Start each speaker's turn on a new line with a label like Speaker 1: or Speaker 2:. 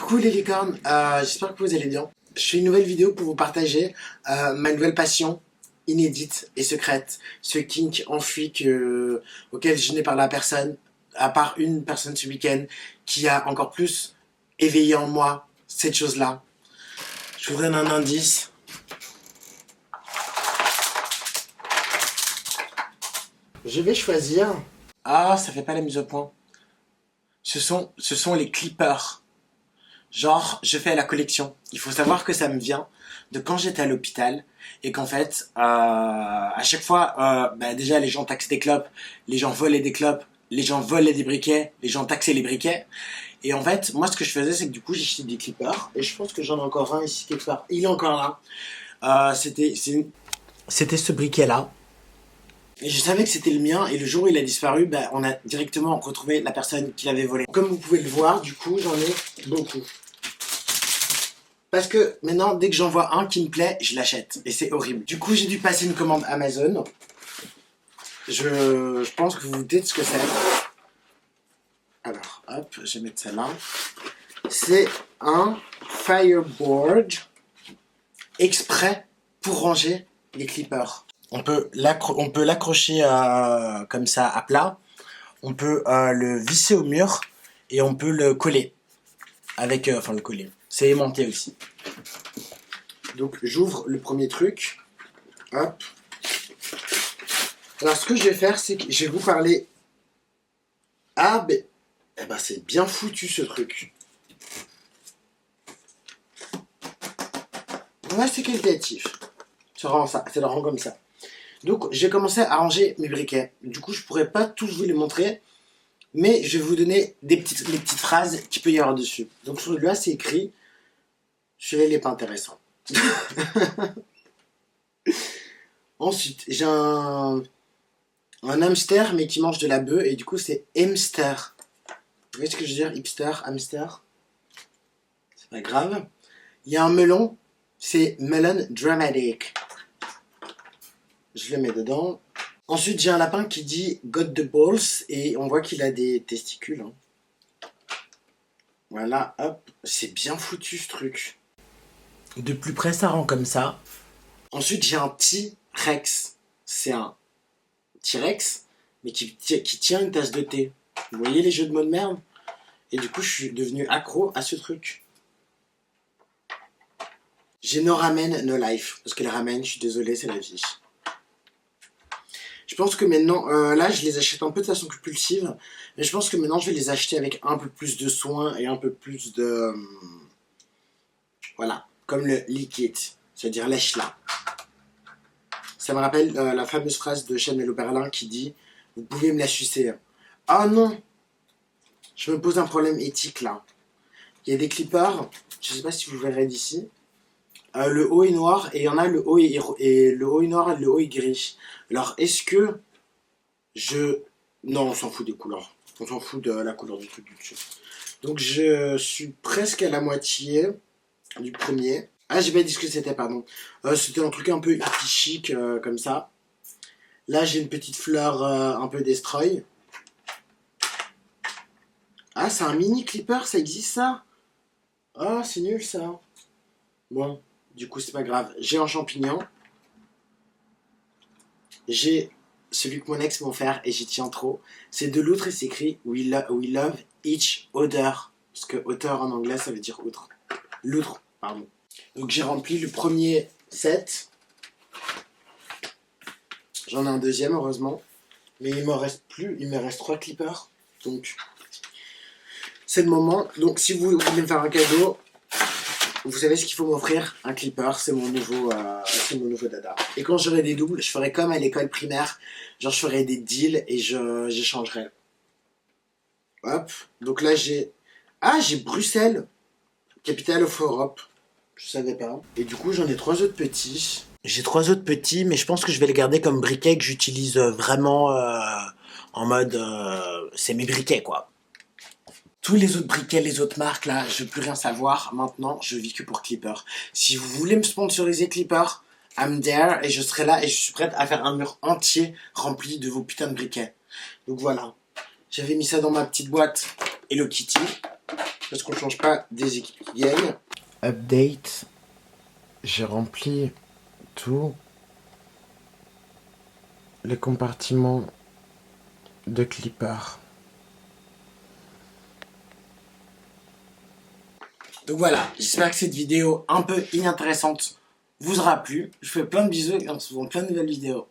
Speaker 1: Coucou les licornes, j'espère que vous allez bien. Je fais une nouvelle vidéo pour vous partager ma nouvelle passion inédite et secrète, ce kink enfoui auquel je n'ai parlé à personne, à part une personne ce week-end, qui a encore plus éveillé en moi cette chose-là. Je vous donne un indice. Je vais choisir... Ah, ça fait pas la mise au point. Ce sont les clippers. Genre, je fais la collection. Il faut savoir que ça me vient de quand j'étais à l'hôpital et qu'en fait, à chaque fois, déjà les gens taxaient des clopes, les gens volaient des clopes, les gens volaient des briquets, les gens taxaient les briquets. Et en fait, moi ce que je faisais, c'est que du coup, j'achetais des clippers et je pense que j'en ai encore un ici quelque part. Il est encore là. C'était ce briquet-là. Et je savais que c'était le mien, et le jour où il a disparu, on a directement retrouvé la personne qui l'avait volé. Comme vous pouvez le voir, du coup, j'en ai beaucoup. Parce que maintenant, dès que j'en vois un qui me plaît, je l'achète. Et c'est horrible. Du coup, j'ai dû passer une commande Amazon. Je pense que vous vous doutez de ce que c'est. Alors, hop, je vais mettre ça là. C'est un fireboard exprès pour ranger les clippers. On peut l'accrocher comme ça à plat. On peut le visser au mur et on peut le coller. Le coller. C'est aimanté aussi. Donc j'ouvre le premier truc. Hop. Alors ce que je vais faire, c'est que je vais vous parler. C'est bien foutu ce truc. Ouais, c'est qualitatif. Ça rend comme ça. Donc, j'ai commencé à ranger mes briquets. Du coup, je pourrais pas tous vous les montrer, mais je vais vous donner les petites phrases qu'il peut y avoir dessus. Donc, sur celui-là, c'est écrit. Celui-là, il n'est pas intéressant. Ensuite, j'ai un hamster, mais qui mange de la bœuf, et du coup, c'est hamster. Vous voyez ce que je veux dire? Hipster, hamster. C'est pas grave. Il y a un melon, c'est melon dramatic. Je le mets dedans. Ensuite, j'ai un lapin qui dit got the balls et on voit qu'il a des testicules. Hein. Voilà, hop. C'est bien foutu ce truc. De plus près, ça rend comme ça. Ensuite, j'ai un T-Rex. C'est un T-Rex, mais qui tient une tasse de thé. Vous voyez les jeux de mots de merde? Et du coup, je suis devenu accro à ce truc. J'ai no ramen, no life. Parce que les ramen, je suis désolé, c'est la vie. Je pense que maintenant, là je les achète un peu de façon compulsive, mais je pense que maintenant je vais les acheter avec un peu plus de soin et un peu plus de... voilà, comme le liquide, c'est-à-dire lèche-la. Ça me rappelle la fameuse phrase de Chanel Oberlin qui dit « Vous pouvez me la sucer ». Ah non, je me pose un problème éthique là. Il y a des clippers, je ne sais pas si vous verrez d'ici. Le haut est noir et il y en a le haut et le haut est noir et le haut est gris. Alors est-ce que non, on s'en fout des couleurs. On s'en fout de la couleur du truc du dessus. Donc je suis presque à la moitié du premier. Ah, j'ai pas dit ce que c'était, pardon. C'était un truc un peu hippie chic comme ça. Là j'ai une petite fleur un peu destroy. Ah, c'est un mini clipper, ça existe ça? Ah, c'est nul ça. Bon. Du coup, c'est pas grave. J'ai un champignon. J'ai celui que mon ex m'a offert et j'y tiens trop. C'est de l'outre et c'est écrit we love each other. Parce que auteur en anglais, ça veut dire outre. L'outre, pardon. Donc j'ai rempli le premier set. J'en ai un deuxième, heureusement. Mais il me reste plus. Il me reste 3 clippers. Donc, c'est le moment. Donc, si vous voulez me faire un cadeau... Vous savez ce qu'il faut m'offrir? Un clipper, c'est mon nouveau dada. Et quand j'aurai des doubles, je ferai comme à l'école primaire. Genre, je ferai des deals et j'échangerai. Hop. Donc là, j'ai Bruxelles, capitale of Europe. Je savais pas. Et du coup, j'en ai 3 autres petits. J'ai 3 autres petits, mais je pense que je vais les garder comme briquets que j'utilise vraiment en mode... c'est mes briquets, quoi. Tous les autres briquets, les autres marques, là, je veux plus rien savoir. Maintenant, je vis que pour Clipper. Si vous voulez me sponsoriser Clipper, I'm there et je serai là et je suis prête à faire un mur entier rempli de vos putains de briquets. Donc voilà. J'avais mis ça dans ma petite boîte Hello Kitty. parce qu'on change pas des équipes qui gagnent. Update, j'ai rempli tous les compartiments de clipper. Donc voilà, j'espère que cette vidéo un peu inintéressante vous aura plu. Je vous fais plein de bisous et on se voit dans plein de nouvelles vidéos.